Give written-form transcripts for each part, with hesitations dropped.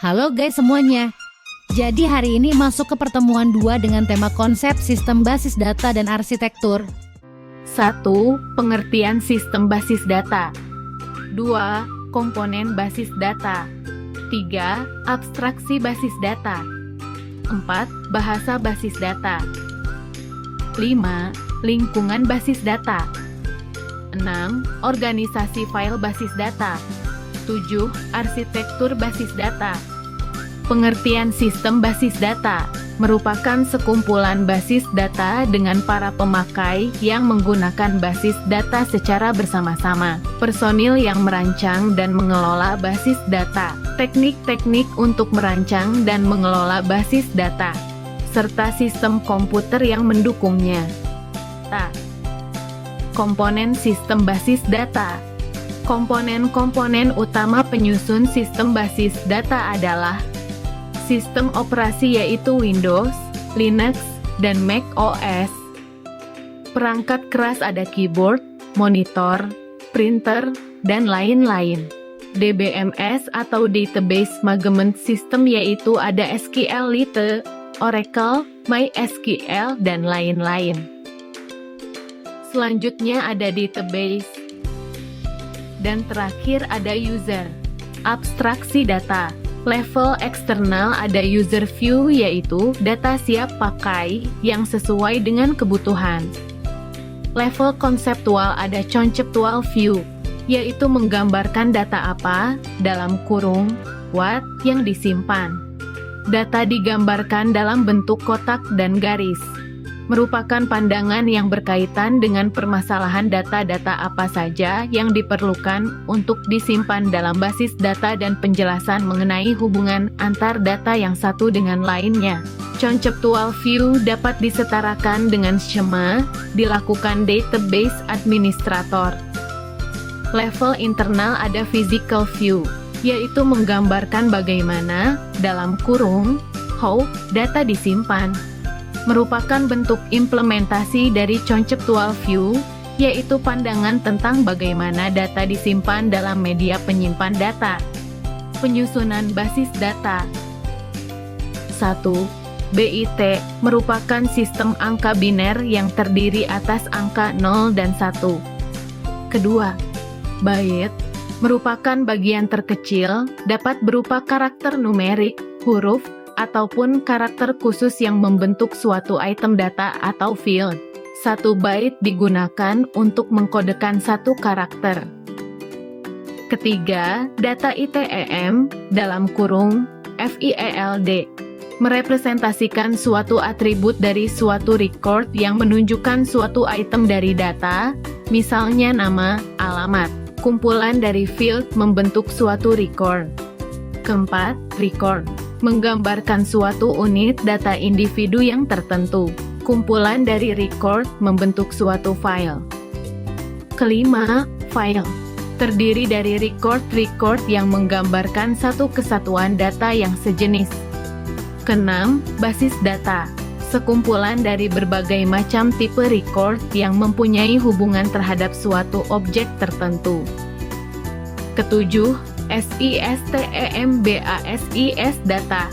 Halo guys semuanya. Jadi hari ini masuk ke pertemuan 2 dengan tema konsep sistem basis data dan arsitektur. 1. Pengertian sistem basis data. 2. Komponen basis data. 3. Abstraksi basis data. 4. Bahasa basis data. 5. Lingkungan basis data. 6. Organisasi file basis data. 7. Arsitektur basis data. Pengertian sistem basis data merupakan sekumpulan basis data dengan para pemakai yang menggunakan basis data secara bersama-sama. Personil yang merancang dan mengelola basis data, teknik-teknik untuk merancang dan mengelola basis data, serta sistem komputer yang mendukungnya. Komponen sistem basis data. Komponen-komponen utama penyusun sistem basis data adalah sistem operasi yaitu Windows, Linux, dan Mac OS. Perangkat keras ada keyboard, monitor, printer, dan lain-lain. DBMS atau Database Management System yaitu ada SQLite, Oracle, MySQL, dan lain-lain. Selanjutnya ada database. Dan terakhir ada user. Abstraksi data. Level eksternal ada user view yaitu data siap pakai yang sesuai dengan kebutuhan. Level konseptual ada conceptual view, yaitu menggambarkan data apa, dalam kurung, what, yang disimpan. Data digambarkan dalam bentuk kotak dan garis. Merupakan pandangan yang berkaitan dengan permasalahan data-data apa saja yang diperlukan untuk disimpan dalam basis data dan penjelasan mengenai hubungan antar data yang satu dengan lainnya. Conceptual view dapat disetarakan dengan skema, dilakukan database administrator. Level internal ada physical view, yaitu menggambarkan bagaimana, dalam kurung, how, data disimpan. Merupakan bentuk implementasi dari conceptual view, yaitu pandangan tentang bagaimana data disimpan dalam media penyimpan data. Penyusunan basis data. 1. BIT merupakan sistem angka biner yang terdiri atas angka 0 dan 1. Kedua, byte merupakan bagian terkecil, dapat berupa karakter numerik, huruf, ataupun karakter khusus yang membentuk suatu item data atau field. 1 byte digunakan untuk mengkodekan satu karakter. Ketiga, data ITEM, dalam kurung, FILD, merepresentasikan suatu atribut dari suatu record yang menunjukkan suatu item dari data, misalnya nama, alamat. Kumpulan dari field membentuk suatu record. Keempat, record menggambarkan suatu unit data individu yang tertentu. Kumpulan dari record membentuk suatu file. Kelima, file terdiri dari record yang menggambarkan satu kesatuan data yang sejenis. Keenam, basis data, sekumpulan dari berbagai macam tipe record yang mempunyai hubungan terhadap suatu objek tertentu. Ketujuh, SISTEMBASIS data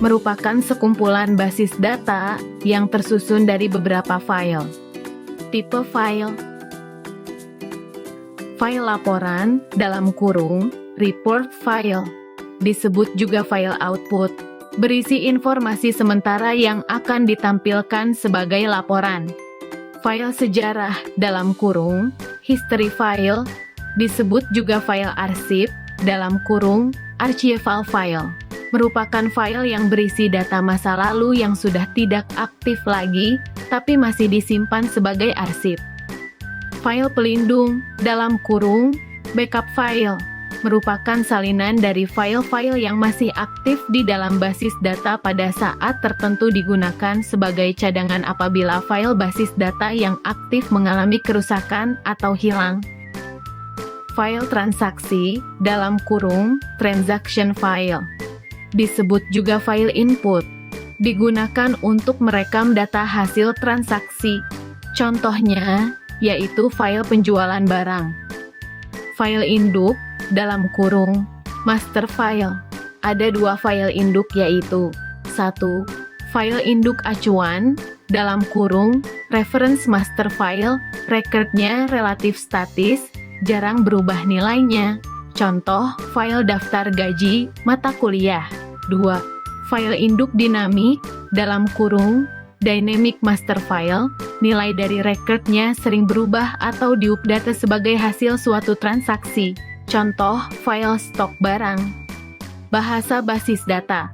merupakan sekumpulan basis data yang tersusun dari beberapa file. Tipe file. File laporan, dalam kurung, report file, disebut juga file output, berisi informasi sementara yang akan ditampilkan sebagai laporan. File sejarah, dalam kurung, history file, disebut juga file arsip, dalam kurung, archival file, merupakan file yang berisi data masa lalu yang sudah tidak aktif lagi, tapi masih disimpan sebagai arsip. File pelindung, dalam kurung, backup file, merupakan salinan dari file-file yang masih aktif di dalam basis data pada saat tertentu digunakan sebagai cadangan apabila file basis data yang aktif mengalami kerusakan atau hilang. File transaksi, dalam kurung, transaction file, disebut juga file input, digunakan untuk merekam data hasil transaksi. Contohnya, yaitu file penjualan barang. File induk, dalam kurung, master file, ada dua file induk yaitu 1. File induk acuan, dalam kurung, reference master file, recordnya relatif statis, jarang berubah nilainya. Contoh, file daftar gaji, mata kuliah. 2. File induk dinamik, dalam kurung, dynamic master file, nilai dari recordnya sering berubah atau diupdate sebagai hasil suatu transaksi. Contoh, file stok barang. Bahasa basis data.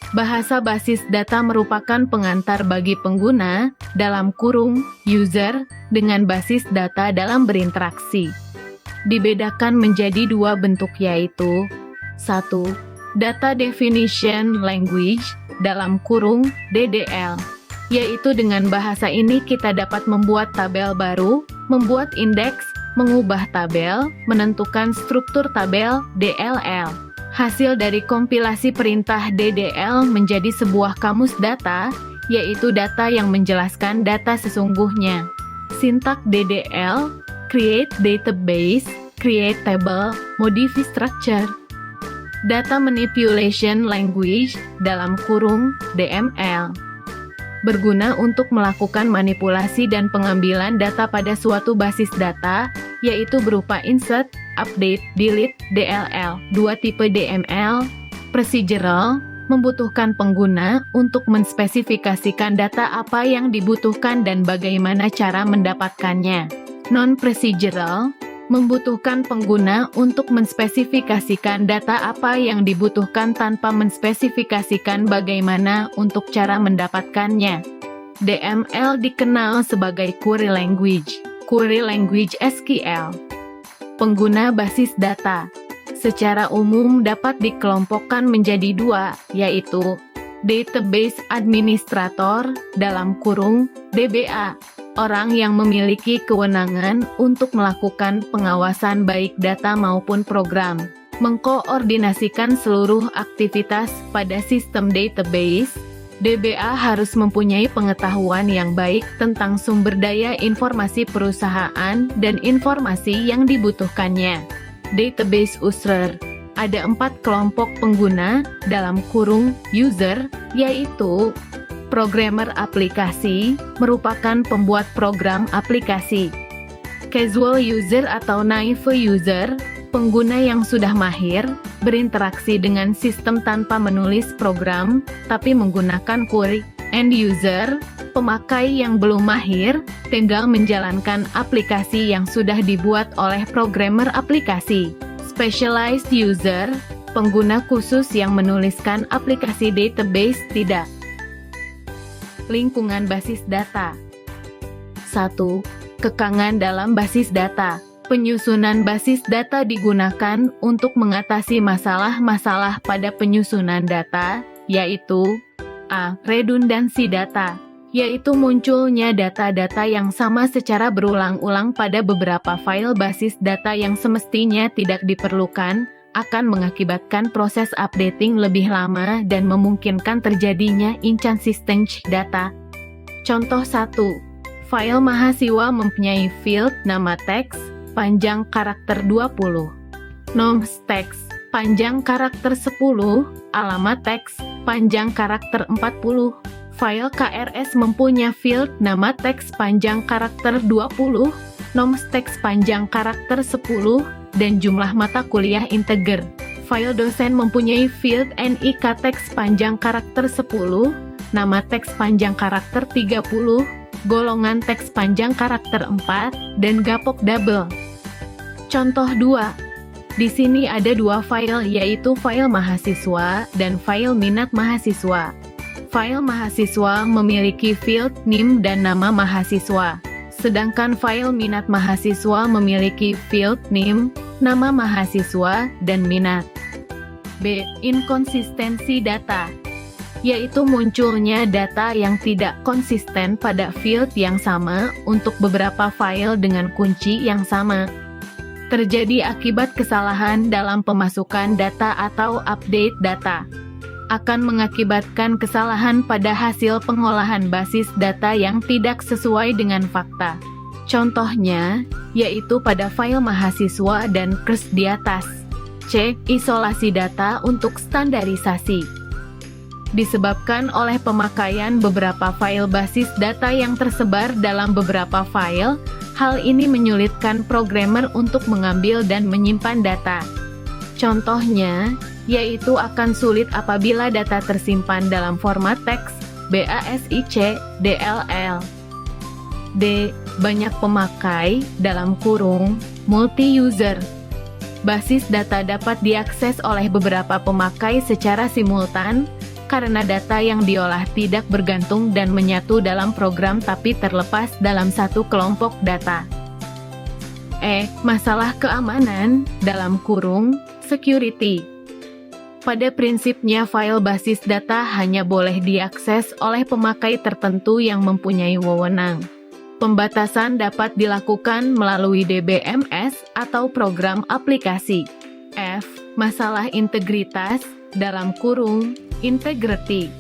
Bahasa basis data merupakan pengantar bagi pengguna, dalam kurung, user, dengan basis data dalam berinteraksi. Dibedakan menjadi dua bentuk yaitu 1. Data Definition Language, dalam kurung, DDL. Yaitu dengan bahasa ini kita dapat membuat tabel baru, membuat indeks, mengubah tabel, menentukan struktur tabel, DLL. Hasil dari kompilasi perintah DDL menjadi sebuah kamus data, yaitu data yang menjelaskan data sesungguhnya. Sintak DDL, create database, create table, modify structure. Data Manipulation Language, dalam kurung, DML. Berguna untuk melakukan manipulasi dan pengambilan data pada suatu basis data, yaitu berupa insert, update, delete, DLL. Dua tipe DML, procedural, membutuhkan pengguna untuk menspesifikasikan data apa yang dibutuhkan dan bagaimana cara mendapatkannya. Non-procedural, membutuhkan pengguna untuk menspesifikasikan data apa yang dibutuhkan tanpa menspesifikasikan bagaimana untuk cara mendapatkannya. DML dikenal sebagai Query Language, Query Language SQL. Pengguna basis data secara umum dapat dikelompokkan menjadi dua, yaitu Database Administrator, dalam kurung, DBA. Orang yang memiliki kewenangan untuk melakukan pengawasan baik data maupun program, mengkoordinasikan seluruh aktivitas pada sistem database. DBA harus mempunyai pengetahuan yang baik tentang sumber daya informasi perusahaan dan informasi yang dibutuhkannya. Database user. Ada 4 kelompok pengguna, dalam kurung, user, yaitu programmer aplikasi, merupakan pembuat program aplikasi. Casual user atau naive user, pengguna yang sudah mahir, berinteraksi dengan sistem tanpa menulis program, tapi menggunakan query. End user, pemakai yang belum mahir, tinggal menjalankan aplikasi yang sudah dibuat oleh programmer aplikasi. Specialized user, pengguna khusus yang menuliskan aplikasi database tidak. Lingkungan basis data. 1. Kekangan dalam basis data. Penyusunan basis data digunakan untuk mengatasi masalah-masalah pada penyusunan data, yaitu A. Redundansi data, yaitu munculnya data-data yang sama secara berulang-ulang pada beberapa file basis data yang semestinya tidak diperlukan, akan mengakibatkan proses updating lebih lama dan memungkinkan terjadinya inconsistency data. Contoh 1. File mahasiswa mempunyai field nama teks, panjang karakter 20. Noms teks, panjang karakter 10, alamat teks, panjang karakter 40. File KRS mempunyai field nama teks panjang karakter 20, noms teks panjang karakter 10, dan jumlah mata kuliah integer. File dosen mempunyai field NIK teks panjang karakter 10, nama teks panjang karakter 30, golongan teks panjang karakter 4, dan gapok double. Contoh 2. Di sini ada dua file, yaitu file mahasiswa dan file minat mahasiswa. File mahasiswa memiliki field name dan nama mahasiswa, sedangkan file minat mahasiswa memiliki field name, nama mahasiswa, dan minat. B. Inkonsistensi data, yaitu munculnya data yang tidak konsisten pada field yang sama untuk beberapa file dengan kunci yang sama. Terjadi akibat kesalahan dalam pemasukan data atau update data. Akan mengakibatkan kesalahan pada hasil pengolahan basis data yang tidak sesuai dengan fakta. Contohnya, yaitu pada file mahasiswa dan kurs di atas. C. Isolasi data untuk standarisasi. Disebabkan oleh pemakaian beberapa file basis data yang tersebar dalam beberapa file, hal ini menyulitkan programmer untuk mengambil dan menyimpan data. Contohnya, yaitu akan sulit apabila data tersimpan dalam format teks, BASIC, DLL. D. Banyak pemakai, multi-user. Basis data dapat diakses oleh beberapa pemakai secara simultan, karena data yang diolah tidak bergantung dan menyatu dalam program tapi terlepas dalam satu kelompok data. E. Masalah keamanan, security. Pada prinsipnya file basis data hanya boleh diakses oleh pemakai tertentu yang mempunyai wewenang. Pembatasan dapat dilakukan melalui DBMS atau program aplikasi. F. Masalah integritas, integrity.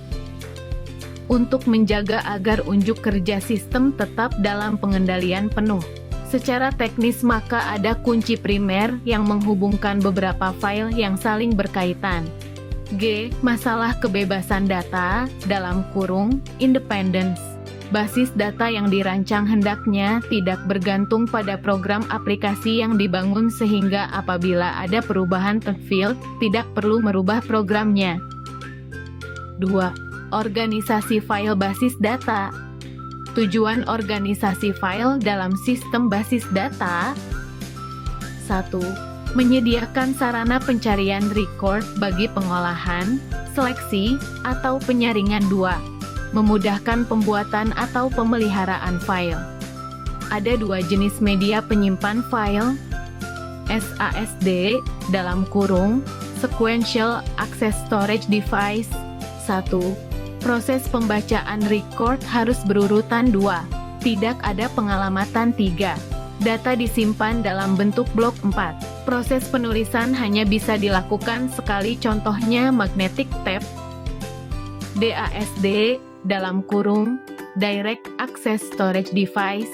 Untuk menjaga agar unjuk kerja sistem tetap dalam pengendalian penuh. Secara teknis maka ada kunci primer yang menghubungkan beberapa file yang saling berkaitan. G. Masalah kebebasan data, independence. Basis data yang dirancang hendaknya tidak bergantung pada program aplikasi yang dibangun sehingga apabila ada perubahan field, tidak perlu merubah programnya. 2. Organisasi file basis data. Tujuan organisasi file dalam sistem basis data. 1. Menyediakan sarana pencarian record bagi pengolahan, seleksi, atau penyaringan. 2. Memudahkan pembuatan atau pemeliharaan file. Ada dua jenis media penyimpan file, SASD, Sequential Access Storage Device. 1. Proses pembacaan record harus berurutan. 2. Tidak ada pengalamatan. 3. Data disimpan dalam bentuk blok. 4. Proses penulisan hanya bisa dilakukan sekali, contohnya magnetic tape. DASD, Direct Access Storage Device.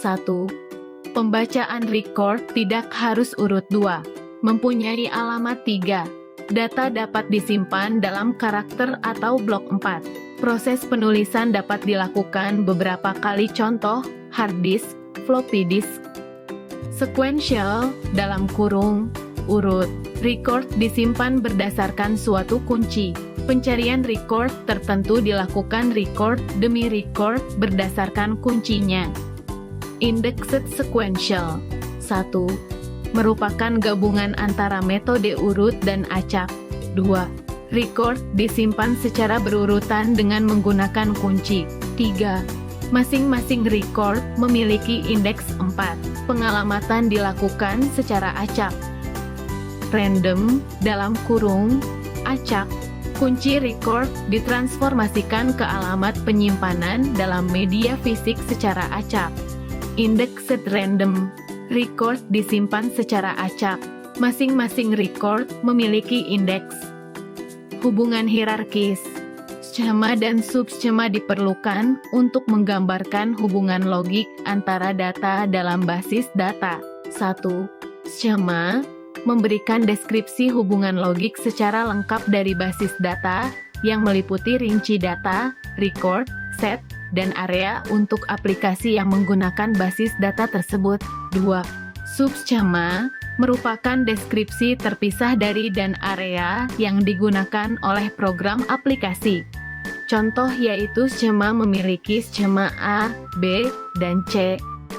1. Pembacaan record tidak harus urut. 2. Mempunyai alamat. 3. Data dapat disimpan dalam karakter atau blok. 4. Proses penulisan dapat dilakukan beberapa kali, contoh, hard disk, floppy disk. Sequential, urut. Record disimpan berdasarkan suatu kunci. Pencarian record tertentu dilakukan record demi record berdasarkan kuncinya. Indexed sequential. 1. Merupakan gabungan antara metode urut dan acak. 2. Record disimpan secara berurutan dengan menggunakan kunci. 3. Masing-masing record memiliki indeks. 4. Pengalamatan dilakukan secara acak. Random, acak. Kunci record ditransformasikan ke alamat penyimpanan dalam media fisik secara acak. Indexed random. Record disimpan secara acak. Masing-masing record memiliki indeks. Hubungan hierarkis. Skema dan subskema diperlukan untuk menggambarkan hubungan logik antara data dalam basis data. 1. Skema memberikan deskripsi hubungan logik secara lengkap dari basis data, yang meliputi rinci data, record, set, dan area untuk aplikasi yang menggunakan basis data tersebut. 2. Subskema merupakan deskripsi terpisah dari dan area yang digunakan oleh program aplikasi. Contoh yaitu skema memiliki skema A, B, dan C.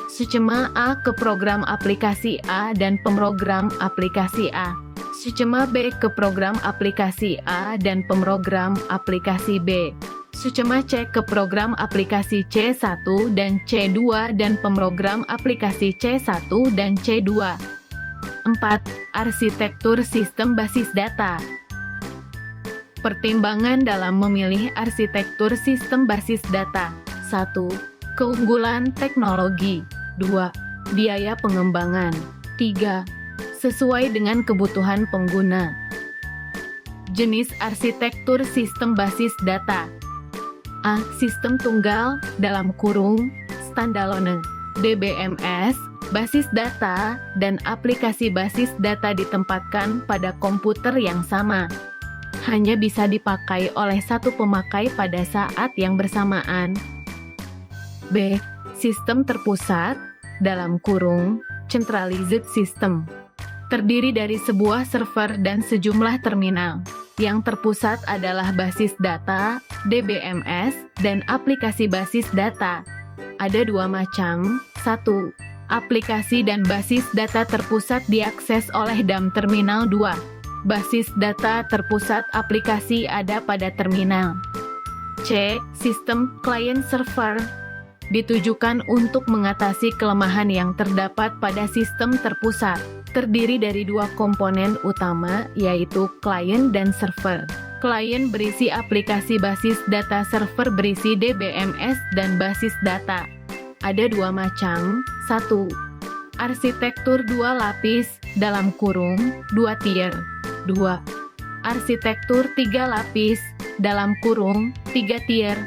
Skema A ke program aplikasi A dan pemrogram aplikasi A. Skema B ke program aplikasi A dan pemrogram aplikasi B. Skema C ke program aplikasi C1 dan C2 dan pemrogram aplikasi C1 dan C2. 4. Arsitektur sistem basis data. Pertimbangan dalam memilih arsitektur sistem basis data. 1. Keunggulan teknologi. 2. Biaya pengembangan. 3. Sesuai dengan kebutuhan pengguna. Jenis arsitektur sistem basis data. A. Sistem tunggal, standalone. DBMS, Basis data dan aplikasi basis data ditempatkan pada komputer yang sama. Hanya bisa dipakai oleh satu pemakai pada saat yang bersamaan. B. Sistem terpusat, dalam kurung, centralized system. Terdiri dari sebuah server dan sejumlah terminal. Yang terpusat adalah basis data, DBMS, dan aplikasi basis data. Ada dua macam. 1. Aplikasi dan basis data terpusat diakses oleh DAM terminal. 2. Basis data terpusat aplikasi ada pada terminal. C. Sistem client server. Ditujukan untuk mengatasi kelemahan yang terdapat pada sistem terpusat. Terdiri dari dua komponen utama, yaitu klien dan server. Klien berisi aplikasi basis data, server berisi DBMS dan basis data. Ada dua macam. 1. Arsitektur dua lapis, dalam kurung, 2 tier. 2. Arsitektur 3 lapis, dalam kurung, 3 tier.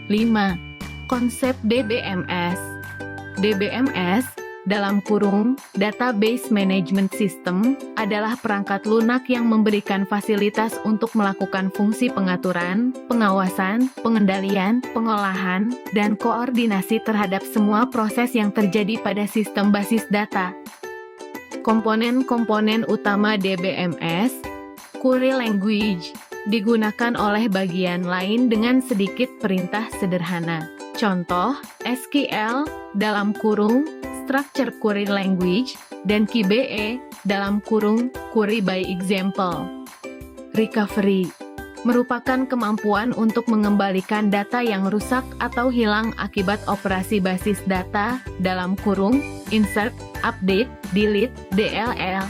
5. Konsep DBMS. DBMS, dalam kurung, Database Management System, adalah perangkat lunak yang memberikan fasilitas untuk melakukan fungsi pengaturan, pengawasan, pengendalian, pengolahan, dan koordinasi terhadap semua proses yang terjadi pada sistem basis data. Komponen-komponen utama DBMS, query language, digunakan oleh bagian lain dengan sedikit perintah sederhana. Contoh, SQL, dalam kurung, Structure Query Language, dan QBE, dalam kurung, Query by Example. Recovery merupakan kemampuan untuk mengembalikan data yang rusak atau hilang akibat operasi basis data, dalam kurung, insert, update, delete, DLL.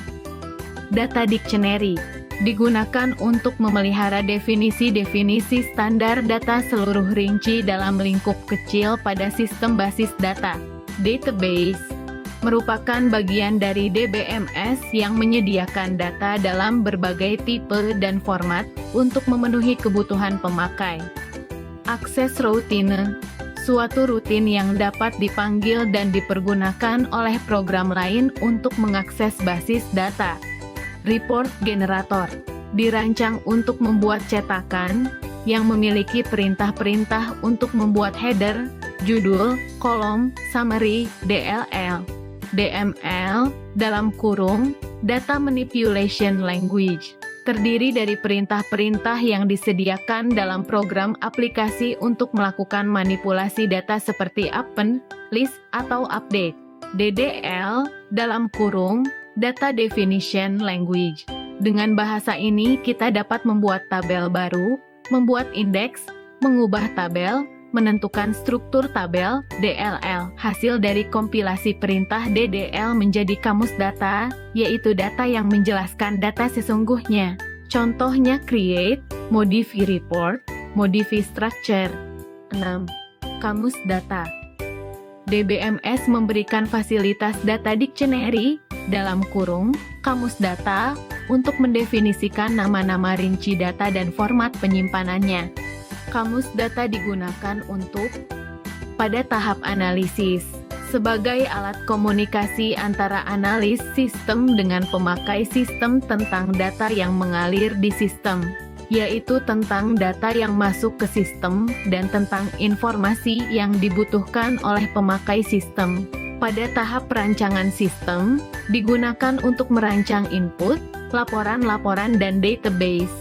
Data Dictionary digunakan untuk memelihara definisi-definisi standar data seluruh rinci dalam lingkup kecil pada sistem basis data. Database merupakan bagian dari DBMS yang menyediakan data dalam berbagai tipe dan format untuk memenuhi kebutuhan pemakai. Akses routine, suatu rutin yang dapat dipanggil dan dipergunakan oleh program lain untuk mengakses basis data. Report generator dirancang untuk membuat cetakan yang memiliki perintah-perintah untuk membuat header, judul, kolom, summary, DLL. DML, dalam kurung, Data Manipulation Language, terdiri dari perintah-perintah yang disediakan dalam program aplikasi untuk melakukan manipulasi data seperti append, list, atau update. DDL, dalam kurung, Data Definition Language. Dengan bahasa ini kita dapat membuat tabel baru, membuat indeks, mengubah tabel, menentukan struktur tabel, DLL. Hasil dari kompilasi perintah DDL menjadi kamus data, yaitu data yang menjelaskan data sesungguhnya. Contohnya create, modify report, modify structure. 6. Kamus data. DBMS memberikan fasilitas data dictionary, dalam kurung, kamus data, untuk mendefinisikan nama-nama rinci data dan format penyimpanannya. Kamus data digunakan untuk pada tahap analisis, sebagai alat komunikasi antara analis sistem dengan pemakai sistem tentang data yang mengalir di sistem, yaitu tentang data yang masuk ke sistem dan tentang informasi yang dibutuhkan oleh pemakai sistem. Pada tahap perancangan sistem, digunakan untuk merancang input, laporan-laporan, dan database.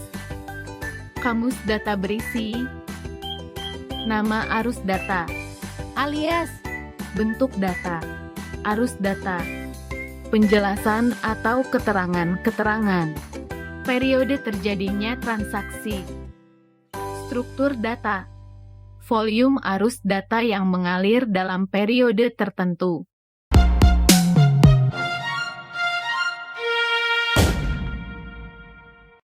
Kamus data berisi nama arus data, alias bentuk data, arus data, penjelasan atau keterangan-keterangan, periode terjadinya transaksi, struktur data, volume arus data yang mengalir dalam periode tertentu.